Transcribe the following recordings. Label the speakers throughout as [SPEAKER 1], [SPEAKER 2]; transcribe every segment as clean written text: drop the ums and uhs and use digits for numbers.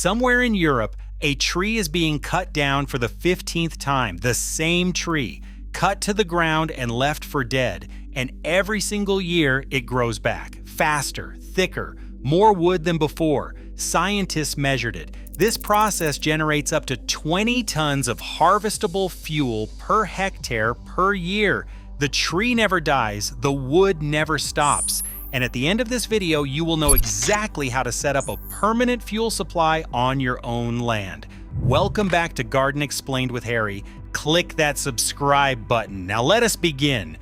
[SPEAKER 1] Somewhere in Europe, a tree is being cut down for the 15th time, the same tree, cut to the ground and left for dead, and every single year it grows back, faster, thicker, more wood than before. Scientists measured it. This process generates up to 20 tons of harvestable fuel per hectare per year. The tree never dies, the wood never stops. And at the end of this video, you will know exactly how to set up a permanent fuel supply on your own land. Welcome back to Garden Explained with Harry. Click that subscribe button. Now let us begin.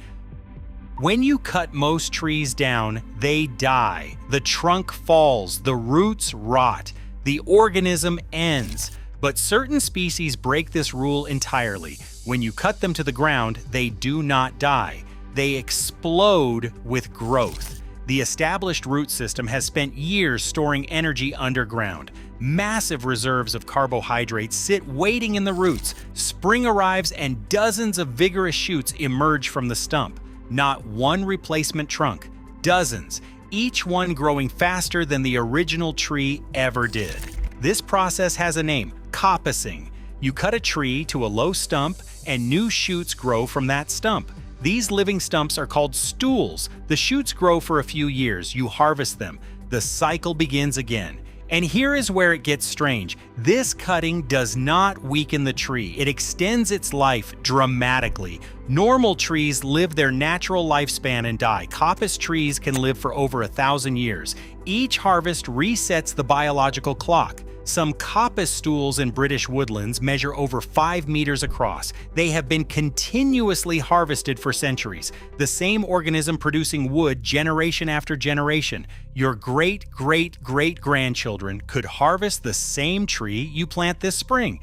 [SPEAKER 1] When you cut most trees down, they die. The trunk falls, the roots rot, the organism ends. But certain species break this rule entirely. When you cut them to the ground, they do not die. They explode with growth. The established root system has spent years storing energy underground. Massive reserves of carbohydrates sit waiting in the roots. Spring arrives and dozens of vigorous shoots emerge from the stump. Not one replacement trunk, dozens, each one growing faster than the original tree ever did. This process has a name, coppicing. You cut a tree to a low stump and new shoots grow from that stump. These living stumps are called stools. The shoots grow for a few years. You harvest them. The cycle begins again. And here is where it gets strange. This cutting does not weaken the tree. It extends its life dramatically. Normal trees live their natural lifespan and die. Coppiced trees can live for over 1,000 years. Each harvest resets the biological clock. Some coppiced stools in British woodlands measure over 5 meters across. They have been continuously harvested for centuries. The same organism producing wood generation after generation. Your great-great-great-grandchildren could harvest the same tree you plant this spring.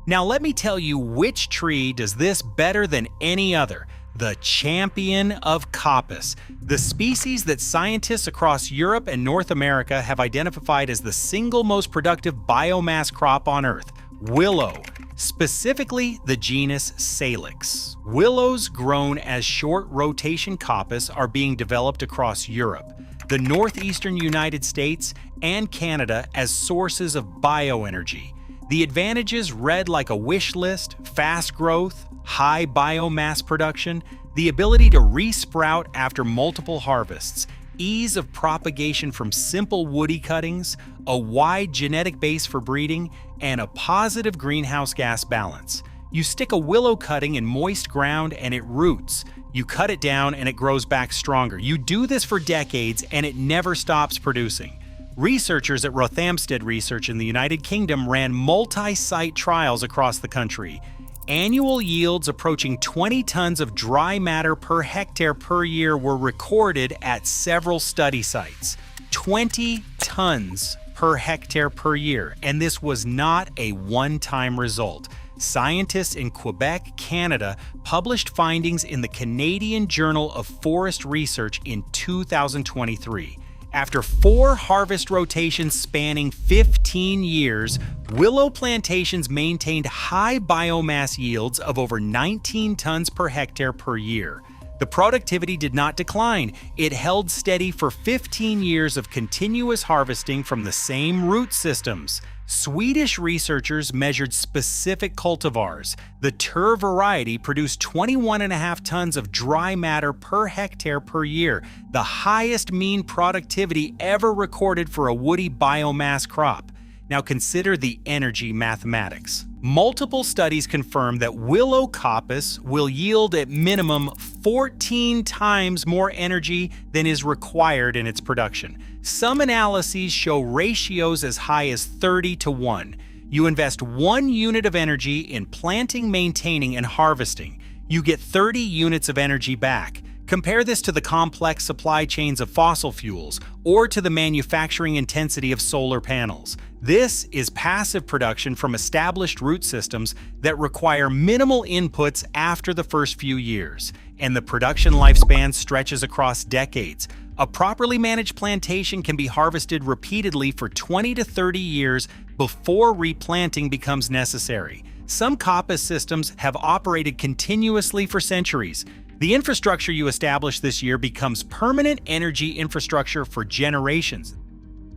[SPEAKER 1] Now let me tell you which tree does this better than any other. The champion of coppice, the species that scientists across Europe and North America have identified as the single most productive biomass crop on Earth, willow, specifically the genus Salix. Willows grown as short rotation coppice are being developed across Europe, the northeastern United States, and Canada as sources of bioenergy. The advantages read like a wish list: fast growth, high biomass production, the ability to resprout after multiple harvests, ease of propagation from simple woody cuttings, a wide genetic base for breeding, and a positive greenhouse gas balance. You stick a willow cutting in moist ground and it roots. You cut it down and it grows back stronger. You do this for decades and it never stops producing. Researchers at Rothamsted Research in the United Kingdom ran multi-site trials across the country. Annual yields approaching 20 tons of dry matter per hectare per year were recorded at several study sites. 20 tons per hectare per year, and this was not a one-time result. Scientists in Quebec, Canada, published findings in the Canadian Journal of Forest Research in 2023. After 4 harvest rotations spanning 15 years, willow plantations maintained high biomass yields of over 19 tons per hectare per year. The productivity did not decline. It held steady for 15 years of continuous harvesting from the same root systems. Swedish researchers measured specific cultivars. The Tur variety produced 21.5 tons of dry matter per hectare per year, the highest mean productivity ever recorded for a woody biomass crop. Now consider the energy mathematics. Multiple studies confirm that willow coppice will yield at minimum 14 times more energy than is required in its production. Some analyses show ratios as high as 30-1. You invest 1 unit of energy in planting, maintaining, and harvesting. You get 30 units of energy back. Compare this to the complex supply chains of fossil fuels or to the manufacturing intensity of solar panels. This is passive production from established root systems that require minimal inputs after the first few years, and the production lifespan stretches across decades. A properly managed plantation can be harvested repeatedly for 20 to 30 years before replanting becomes necessary. Some coppice systems have operated continuously for centuries. The infrastructure you establish this year becomes permanent energy infrastructure for generations.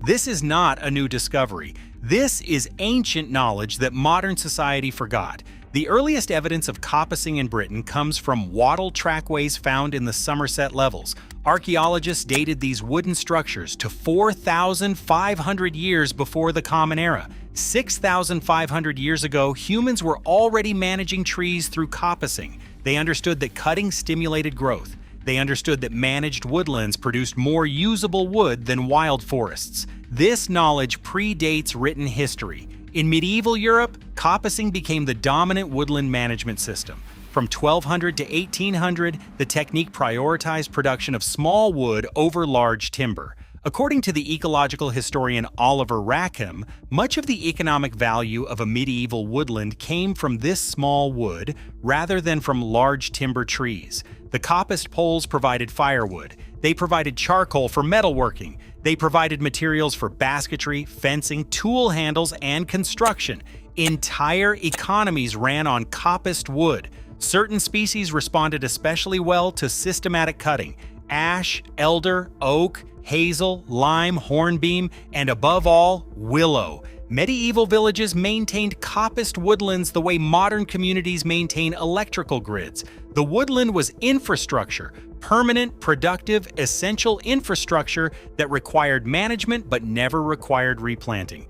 [SPEAKER 1] This is not a new discovery. This is ancient knowledge that modern society forgot. The earliest evidence of coppicing in Britain comes from wattle trackways found in the Somerset Levels. Archaeologists dated these wooden structures to 4,500 years before the Common Era. 6,500 years ago, humans were already managing trees through coppicing. They understood that cutting stimulated growth. They understood that managed woodlands produced more usable wood than wild forests. This knowledge predates written history. In medieval Europe, coppicing became the dominant woodland management system. From 1200 to 1800, the technique prioritized production of small wood over large timber. According to the ecological historian Oliver Rackham, much of the economic value of a medieval woodland came from this small wood rather than from large timber trees. The coppiced poles provided firewood. They provided charcoal for metalworking. They provided materials for basketry, fencing, tool handles, and construction. Entire economies ran on coppiced wood. Certain species responded especially well to systematic cutting: ash, elder, oak, hazel, lime, hornbeam, and above all, willow. Medieval villages maintained coppiced woodlands the way modern communities maintain electrical grids. The woodland was infrastructure, permanent, productive, essential infrastructure that required management but never required replanting.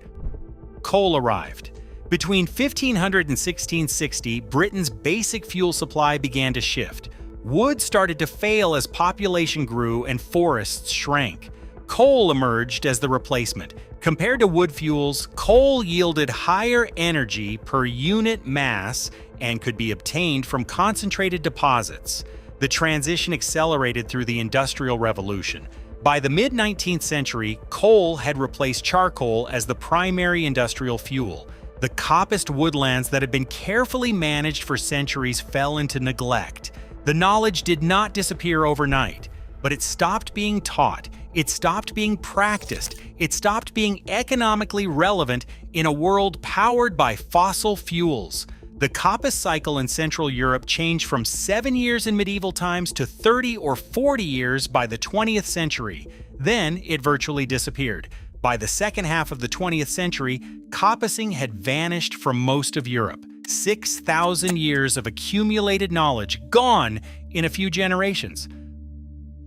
[SPEAKER 1] Coal arrived. Between 1500 and 1660, Britain's basic fuel supply began to shift. Wood started to fail as population grew and forests shrank. Coal emerged as the replacement. Compared to wood fuels, coal yielded higher energy per unit mass and could be obtained from concentrated deposits. The transition accelerated through the Industrial Revolution. By the mid-19th century, coal had replaced charcoal as the primary industrial fuel. The coppiced woodlands that had been carefully managed for centuries fell into neglect. The knowledge did not disappear overnight, but it stopped being taught. It stopped being practiced. It stopped being economically relevant in a world powered by fossil fuels. The coppice cycle in Central Europe changed from 7 years in medieval times to 30 or 40 years by the 20th century. Then it virtually disappeared. By the second half of the 20th century, coppicing had vanished from most of Europe. 6,000 years of accumulated knowledge gone in a few generations.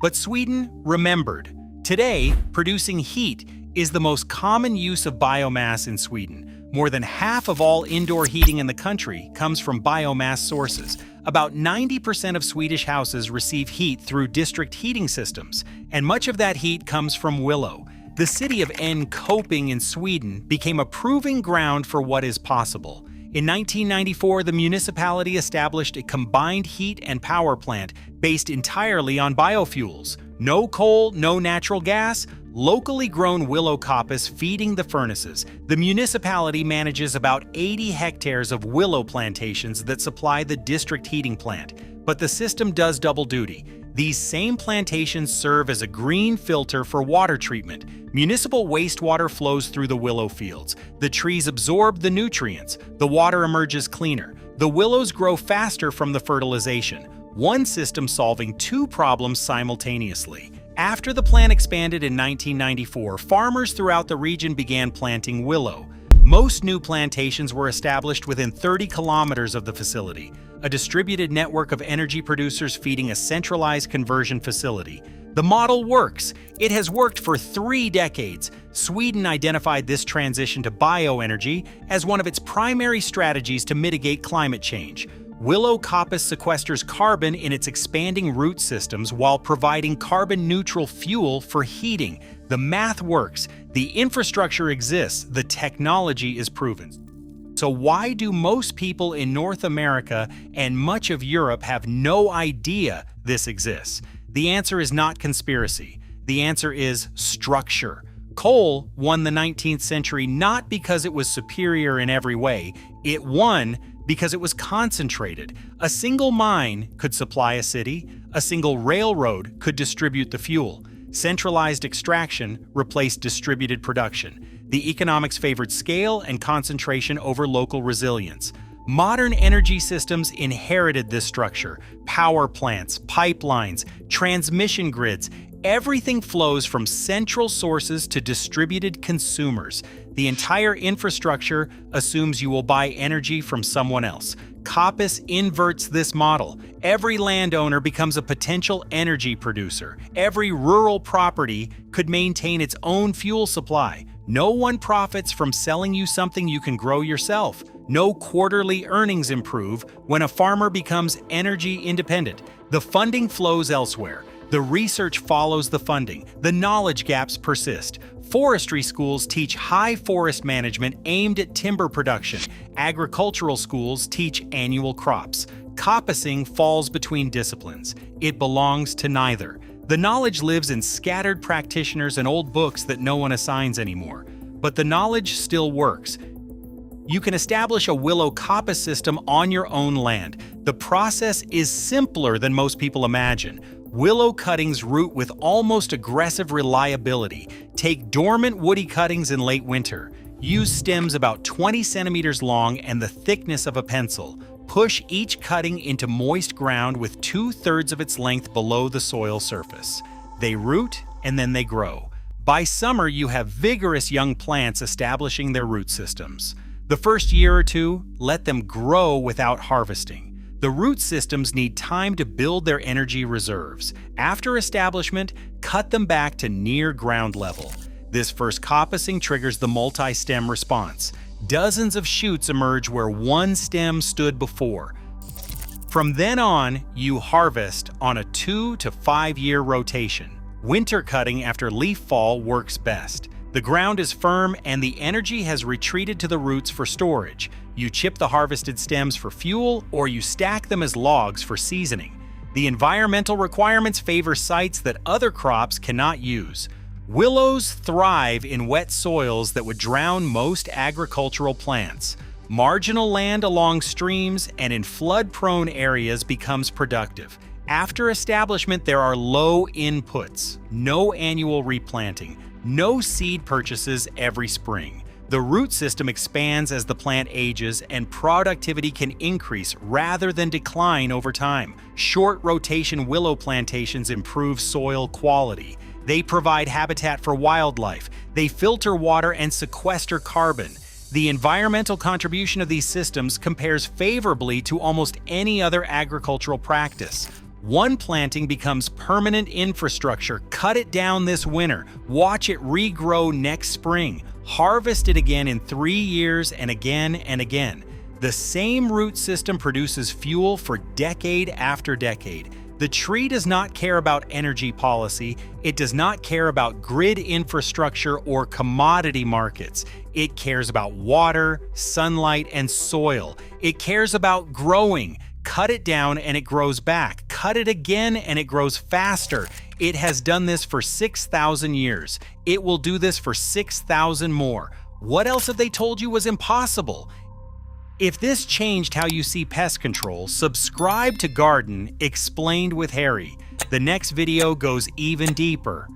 [SPEAKER 1] But Sweden remembered. Today, producing heat is the most common use of biomass in Sweden. More than half of all indoor heating in the country comes from biomass sources. About 90% of Swedish houses receive heat through district heating systems, and much of that heat comes from Willow. The city of Enkoping in Sweden became a proving ground for what is possible. In 1994, the municipality established a combined heat and power plant based entirely on biofuels. No coal, no natural gas, locally grown willow coppice feeding the furnaces. The municipality manages about 80 hectares of willow plantations that supply the district heating plant. But the system does double duty. These same plantations serve as a green filter for water treatment. Municipal wastewater flows through the willow fields. The trees absorb the nutrients. The water emerges cleaner. The willows grow faster from the fertilization. One system solving two problems simultaneously. After the plant expanded in 1994, farmers throughout the region began planting willow. Most new plantations were established within 30 kilometers of the facility, a distributed network of energy producers feeding a centralized conversion facility. The model works. It has worked for 3 decades. Sweden identified this transition to bioenergy as one of its primary strategies to mitigate climate change. Willow coppice sequesters carbon in its expanding root systems while providing carbon-neutral fuel for heating. The math works, the infrastructure exists, the technology is proven. So why do most people in North America and much of Europe have no idea this exists? The answer is not conspiracy. The answer is structure. Coal won the 19th century not because it was superior in every way. It won because it was concentrated. A single mine could supply a city. A single railroad could distribute the fuel. Centralized extraction replaced distributed production. The economics favored scale and concentration over local resilience. Modern energy systems inherited this structure. Power plants, pipelines, transmission grids, Everything flows from central sources to distributed consumers. The entire infrastructure assumes you will buy energy from someone else. Coppice inverts this model. Every landowner becomes a potential energy producer. Every rural property could maintain its own fuel supply. No one profits from selling you something you can grow yourself. No quarterly earnings improve when a farmer becomes energy independent. The funding flows elsewhere. The research follows the funding. The knowledge gaps persist. Forestry schools teach high forest management aimed at timber production. Agricultural schools teach annual crops. Coppicing falls between disciplines. It belongs to neither. The knowledge lives in scattered practitioners and old books that no one assigns anymore. But the knowledge still works. You can establish a willow coppice system on your own land. The process is simpler than most people imagine. Willow cuttings root with almost aggressive reliability. Take dormant woody cuttings in late winter. Use stems about 20 centimeters long and the thickness of a pencil. Push each cutting into moist ground with 2/3 of its length below the soil surface. They root and then they grow. By summer, you have vigorous young plants establishing their root systems. The first year or two, let them grow without harvesting. The root systems need time to build their energy reserves. After establishment, cut them back to near ground level. This first coppicing triggers the multi-stem response. Dozens of shoots emerge where one stem stood before. From then on, you harvest on a 2 to 5 year rotation. Winter cutting after leaf fall works best. The ground is firm and the energy has retreated to the roots for storage. You chip the harvested stems for fuel or you stack them as logs for seasoning. The environmental requirements favor sites that other crops cannot use. Willows thrive in wet soils that would drown most agricultural plants. Marginal land along streams and in flood-prone areas becomes productive. After establishment, there are low inputs, no annual replanting, no seed purchases every spring. The root system expands as the plant ages and productivity can increase rather than decline over time. Short rotation willow plantations improve soil quality. They provide habitat for wildlife. They filter water and sequester carbon. The environmental contribution of these systems compares favorably to almost any other agricultural practice. One planting becomes permanent infrastructure. Cut it down this winter. Watch it regrow next spring. Harvest it again in 3 years and again and again. The same root system produces fuel for decade after decade. The tree does not care about energy policy. It does not care about grid infrastructure or commodity markets. It cares about water, sunlight, and soil. It cares about growing. Cut it down and it grows back. Cut it again and it grows faster. It has done this for 6,000 years. It will do this for 6,000 more. What else have they told you was impossible? If this changed how you see pest control, subscribe to Garden Explained with Harry. The next video goes even deeper.